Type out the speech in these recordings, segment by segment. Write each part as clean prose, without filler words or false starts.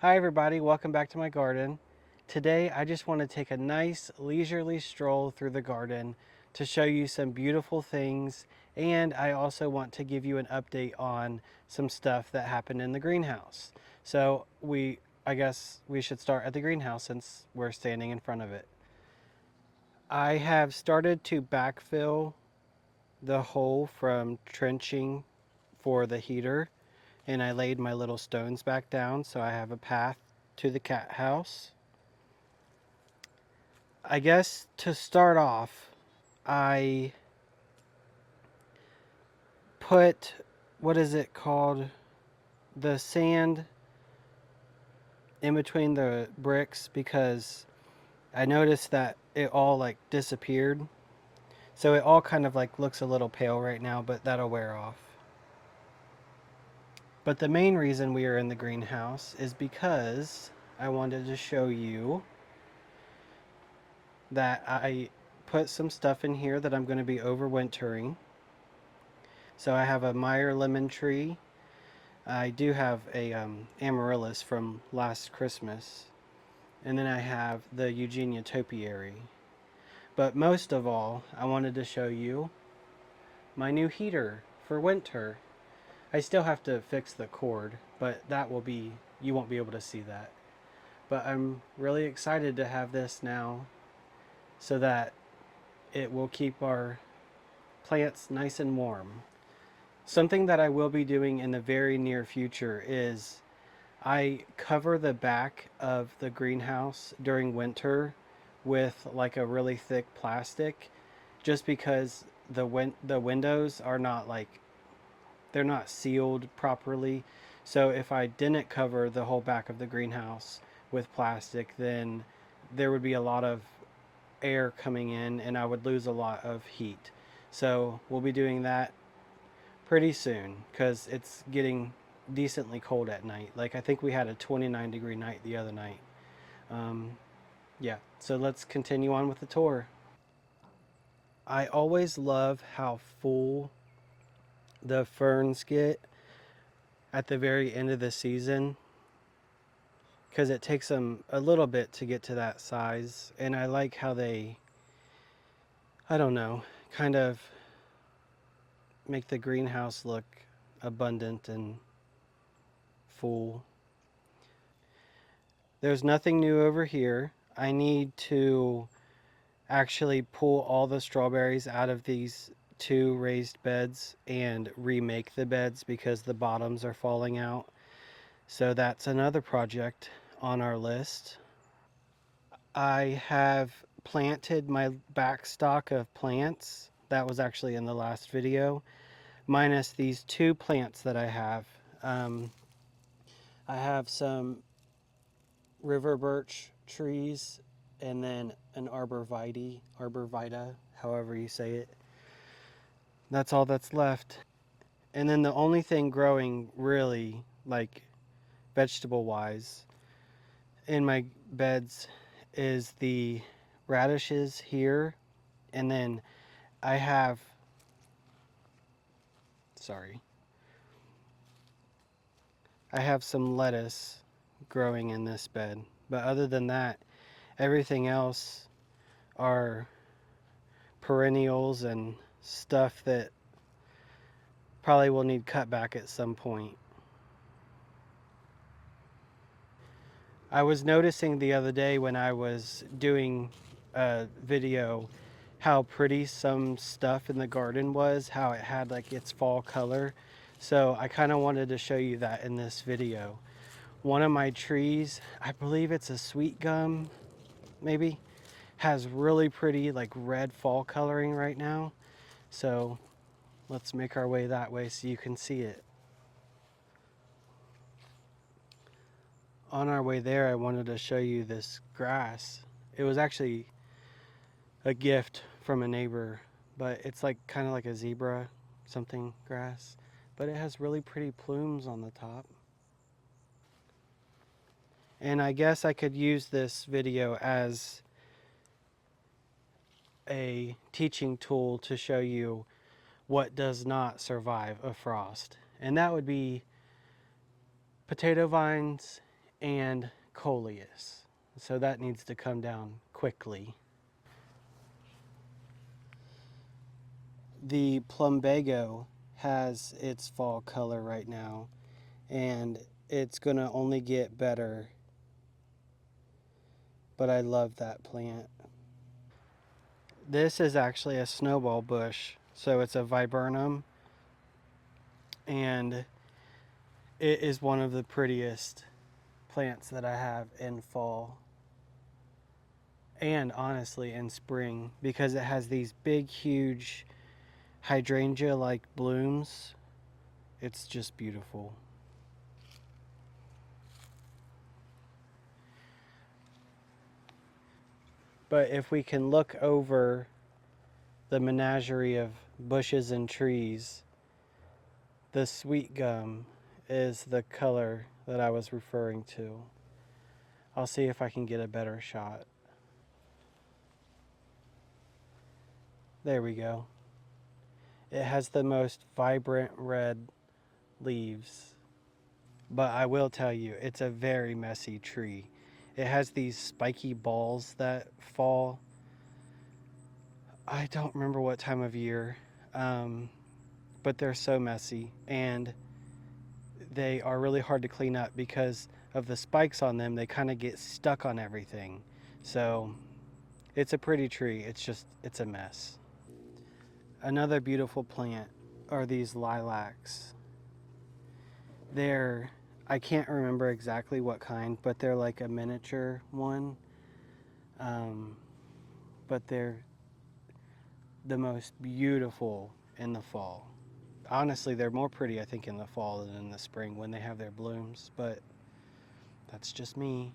Hi everybody, welcome back to my garden. Today I just want to take a nice leisurely stroll through the garden to show you some beautiful things, and I also want to give you an update on some stuff that happened in the greenhouse. So I guess we should start at the greenhouse since we're standing in front of it. I have started to backfill the hole from trenching for the heater, and I laid my little stones back down so I have a path to the cat house. I guess to start off, I put, what is it called? The sand in between the bricks because I noticed that it all like disappeared. So it all kind of like looks a little pale right now, but that'll wear off. But the main reason we are in the greenhouse is because I wanted to show you that I put some stuff in here that I'm going to be overwintering. So I have a Meyer lemon tree. I do have a amaryllis from last Christmas. And then I have the Eugenia topiary. But most of all, I wanted to show you my new heater for winter. I still have to fix the cord, but you won't be able to see that. But I'm really excited to have this now so that it will keep our plants nice and warm. Something that I will be doing in the very near future is I cover the back of the greenhouse during winter with like a really thick plastic just because the windows are not they're not sealed properly. So if I didn't cover the whole back of the greenhouse with plastic, then there would be a lot of air coming in and I would lose a lot of heat. So we'll be doing that pretty soon because it's getting decently cold at night. Like I think we had a 29-degree night the other night. Um, yeah, so let's continue on with the tour. I always love how full the ferns get at the very end of the season because it takes them a little bit to get to that size. And I like how they, I don't know, kind of make the greenhouse look abundant and full. There's nothing new over here. I need to actually pull all the strawberries out of these two raised beds and remake the beds because the bottoms are falling out. So that's another project on our list. I have planted my back stock of plants. That was actually in the last video, minus these two plants that I have. I have some river birch trees and then an arborvitae, however you say it. That's all that's left. And then the only thing growing really, like vegetable wise, in my beds is the radishes here. And then I have, sorry, I have some lettuce growing in this bed. But other than that, everything else are perennials and stuff that probably will need cut back at some point. I was noticing the other day when I was doing a video how pretty some stuff in the garden was, how it had like its fall color. So I kind of wanted to show you that in this video. One of my trees, I believe it's a sweet gum, maybe, has really pretty like red fall coloring right now. So let's make our way that way so you can see it. On our way there, I wanted to show you this grass. It was actually a gift from a neighbor, but it's like kind of like a zebra something grass, but it has really pretty plumes on the top. And I guess I could use this video as a teaching tool to show you what does not survive a frost. And that would be potato vines and coleus. So that needs to come down quickly. The plumbago has its fall color right now, and it's going to only get better. But I love that plant. This is actually a snowball bush, so it's a viburnum, and it is one of the prettiest plants that I have in fall. And honestly, in spring, because it has these big, huge hydrangea like blooms. It's just beautiful. But if we can look over the menagerie of bushes and trees, the sweet gum is the color that I was referring to. I'll see if I can get a better shot. There we go. It has the most vibrant red leaves. But I will tell you, it's a very messy tree. It has these spiky balls that fall. I don't remember what time of year, but they're so messy, and they are really hard to clean up because of the spikes on them. They kind of get stuck on everything. So it's a pretty tree. It's a mess. Another beautiful plant are these lilacs. They're, I can't remember exactly what kind, but they're like a miniature one. But they're the most beautiful in the fall. Honestly, they're more pretty, I think, in the fall than in the spring when they have their blooms, but that's just me.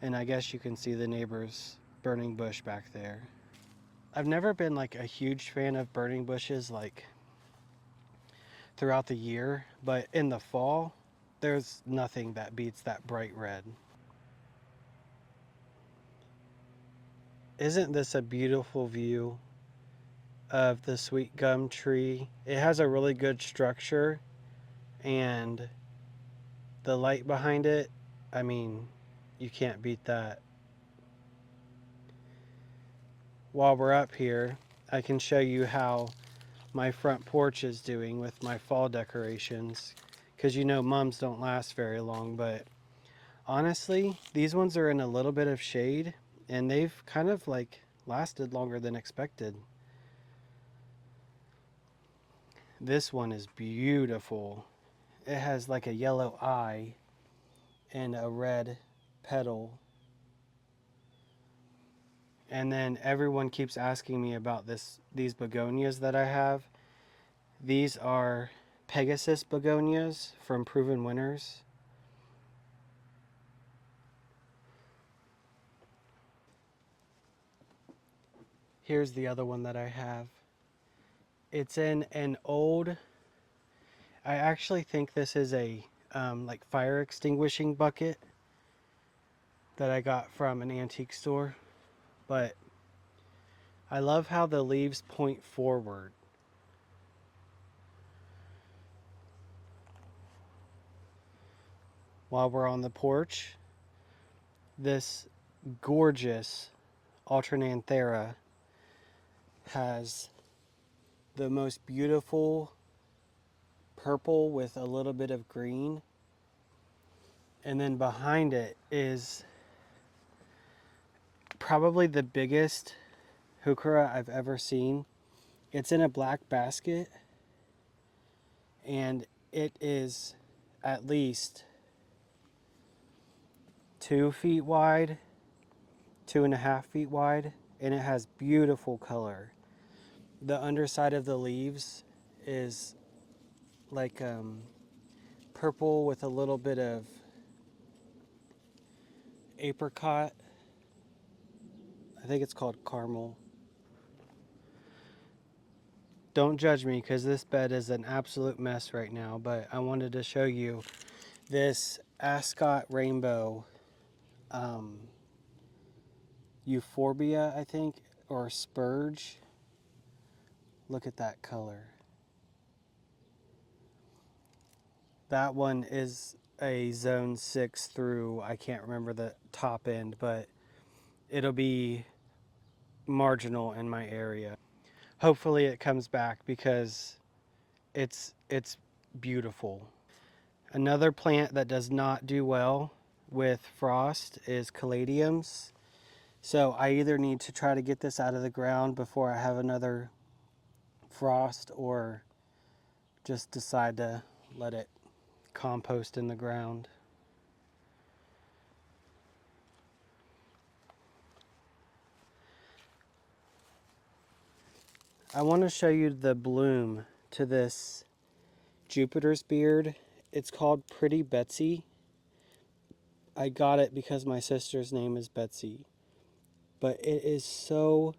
And I guess you can see the neighbor's burning bush back there. I've never been like a huge fan of burning bushes like throughout the year, but in the fall, there's nothing that beats that bright red. Isn't this a beautiful view of the sweet gum tree? It has a really good structure, and the light behind it, I mean, you can't beat that. While we're up here, I can show you how my front porch is doing with my fall decorations, because you know mums don't last very long, but honestly, these ones are in a little bit of shade, and they've kind of like lasted longer than expected. This one is beautiful. It has like a yellow eye and a red petal. And then everyone keeps asking me about these begonias that I have. These are Pegasus begonias from Proven Winners. Here's the other one that I have. It's in an old, I actually think this is a like fire extinguishing bucket that I got from an antique store. But I love how the leaves point forward. While we're on the porch, this gorgeous Alternanthera has the most beautiful purple with a little bit of green. And then behind it is probably the biggest heuchera I've ever seen. It's in a black basket, and it is at least 2 feet wide, 2.5 feet wide, and it has beautiful color. The underside of the leaves is like purple with a little bit of apricot. I think it's called caramel. Don't judge me because this bed is an absolute mess right now, but I wanted to show you this Ascot rainbow euphorbia, I think, or spurge. Look at that color. That one is a zone 6 through, I can't remember the top end, but it'll be marginal in my area. Hopefully it comes back because it's beautiful. Another plant that does not do well with frost is caladiums. So I either need to try to get this out of the ground before I have another frost, or just decide to let it compost in the ground. I want to show you the bloom to this Jupiter's beard. It's called Pretty Betsy. I got it because my sister's name is Betsy. But it is so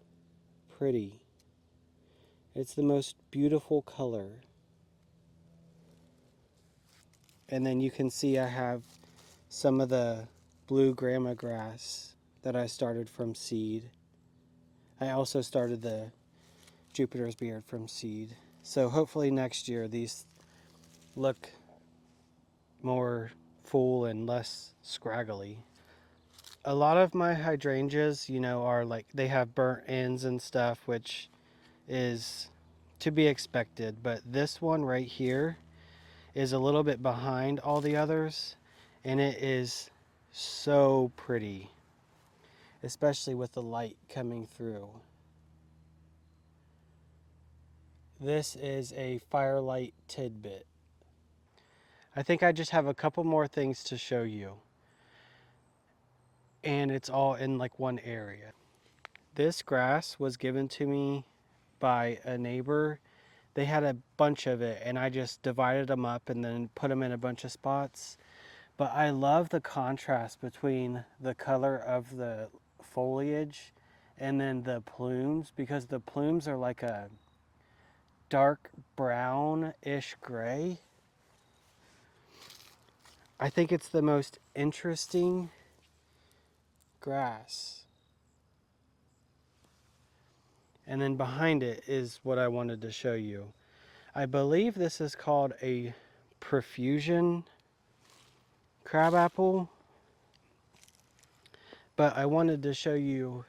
pretty. It's the most beautiful color. And then you can see I have some of the blue grama grass that I started from seed. I also started the Jupiter's beard from seed. So hopefully next year these look more full and less scraggly. A lot of my hydrangeas, are like they have burnt ends and stuff, which is to be expected. But this one right here is a little bit behind all the others, and it is so pretty, especially with the light coming through. This is a firelight tidbit. I think I just have a couple more things to show you, and it's all in like one area. This grass was given to me by a neighbor. They had a bunch of it, and I just divided them up and then put them in a bunch of spots. But I love the contrast between the color of the foliage and then the plumes, because the plumes are like a dark brownish gray. I think it's the most interesting grass. And then behind it is what I wanted to show you. I believe this is called a profusion crabapple, but I wanted to show you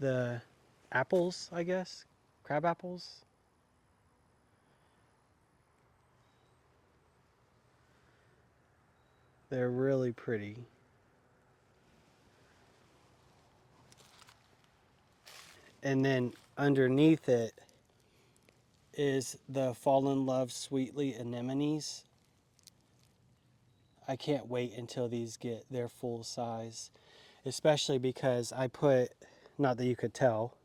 the apples, I guess, crab apples. They're really pretty. And then underneath it is the Fall in Love Sweetly anemones. I can't wait until these get their full size, especially because I put, not that you could tell,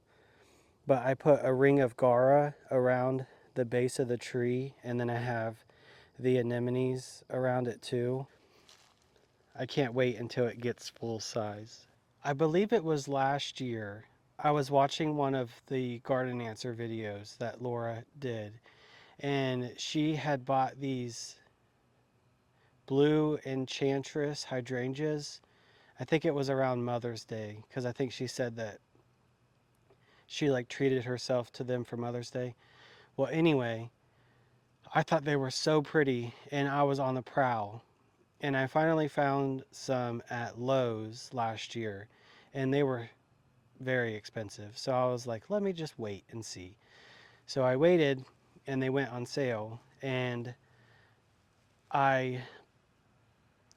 but I put a ring of Gara around the base of the tree, and then I have the anemones around it too. I can't wait until it gets full size. I believe it was last year. I was watching one of the garden answer videos that Laura did, and she had bought these blue enchantress hydrangeas. I think it was around Mother's Day, because I think she said that she like treated herself to them for Mother's Day. Well, anyway, I thought they were so pretty, and I was on the prowl, and I finally found some at Lowe's last year, and they were very expensive. So I was like, let me just wait and see. So I waited, and they went on sale, and I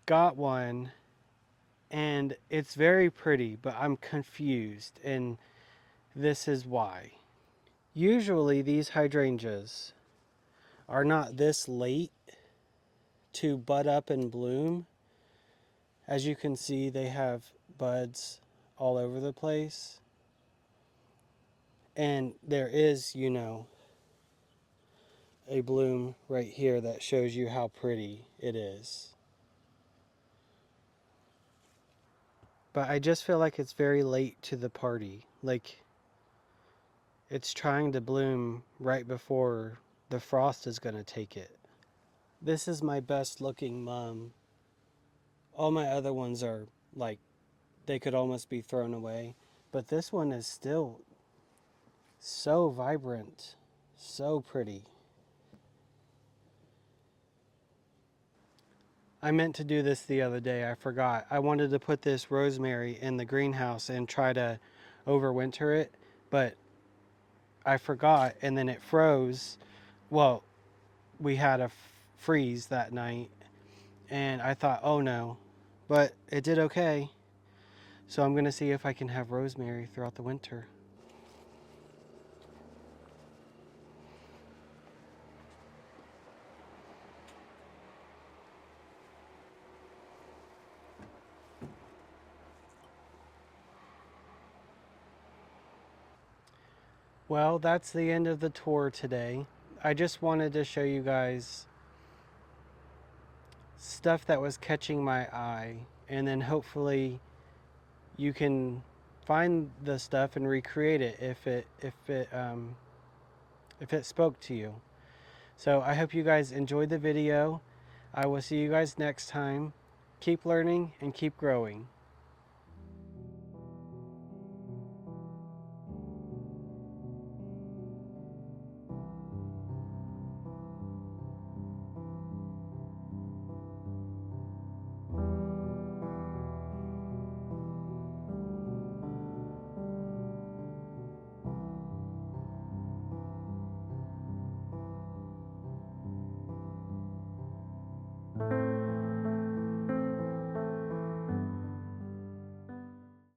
got one, and it's very pretty, but I'm confused, and this is why. Usually these hydrangeas are not this late to bud up and bloom. As you can see, they have buds all over the place. And there is, a bloom right here that shows you how pretty it is. But I just feel like it's very late to the party. Like, it's trying to bloom right before the frost is going to take it. This is my best looking mum. All my other ones are like, they could almost be thrown away. But this one is still so vibrant, so pretty. I meant to do this the other day. I forgot. I wanted to put this rosemary in the greenhouse and try to overwinter it, but I forgot and then it froze. Well, we had a freeze that night and I thought, oh no, but it did okay. So I'm going to see if I can have rosemary throughout the winter. Well, that's the end of the tour today. I just wanted to show you guys stuff that was catching my eye, and then hopefully you can find the stuff and recreate it if it spoke to you. So I hope you guys enjoyed the video. I will see you guys next time. Keep learning and keep growing.